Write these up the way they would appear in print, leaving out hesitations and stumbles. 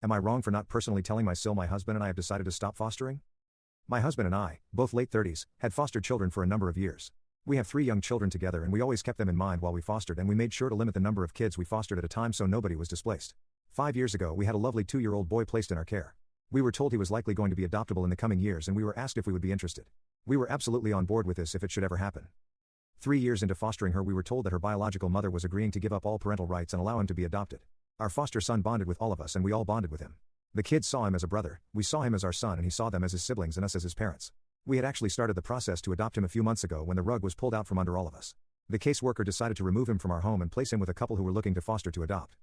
Am I wrong for not personally telling my SIL my husband and I have decided to stop fostering? My husband and I, both late 30s, had fostered children for a number of years. We have 3 young children together and we always kept them in mind while we fostered, and we made sure to limit the number of kids we fostered at a time so nobody was displaced. 5 years ago we had a lovely 2-year-old boy placed in our care. We were told he was likely going to be adoptable in the coming years and we were asked if we would be interested. We were absolutely on board with this if it should ever happen. 3 years into fostering her we were told that her biological mother was agreeing to give up all parental rights and allow him to be adopted. Our foster son bonded with all of us and we all bonded with him. The kids saw him as a brother, we saw him as our son, and he saw them as his siblings and us as his parents. We had actually started the process to adopt him a few months ago when the rug was pulled out from under all of us. The caseworker decided to remove him from our home and place him with a couple who were looking to foster to adopt.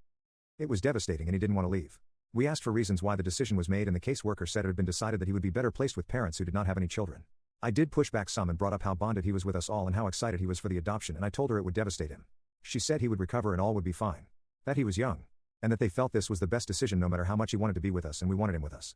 It was devastating and he didn't want to leave. We asked for reasons why the decision was made and the caseworker said it had been decided that he would be better placed with parents who did not have any children. I did push back some and brought up how bonded he was with us all and how excited he was for the adoption, and I told her it would devastate him. She said he would recover and all would be fine. That he was young. And that they felt this was the best decision no matter how much he wanted to be with us and we wanted him with us.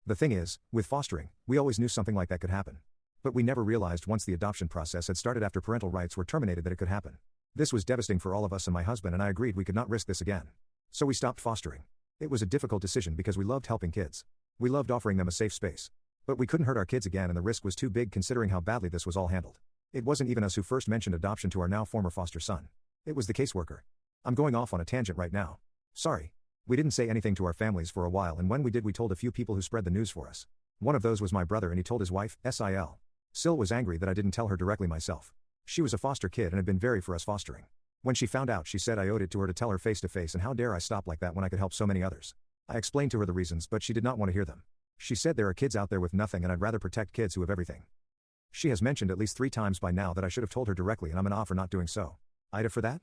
The thing is, with fostering, we always knew something like that could happen. But we never realized once the adoption process had started after parental rights were terminated that it could happen. This was devastating for all of us, and my husband and I agreed we could not risk this again. So we stopped fostering. It was a difficult decision because we loved helping kids. We loved offering them a safe space. But we couldn't hurt our kids again and the risk was too big considering how badly this was all handled. It wasn't even us who first mentioned adoption to our now former foster son. It was the caseworker. I'm going off on a tangent right now. Sorry. We didn't say anything to our families for a while, and when we did we told a few people who spread the news for us. One of those was my brother and he told his wife, SIL. SIL was angry that I didn't tell her directly myself. She was a foster kid and had been very for us fostering. When she found out she said I owed it to her to tell her face to face, and how dare I stop like that when I could help so many others. I explained to her the reasons but she did not want to hear them. She said there are kids out there with nothing and I'd rather protect kids who have everything. She has mentioned at least 3 times by now that I should have told her directly and I'm an off for not doing so. AITA for that?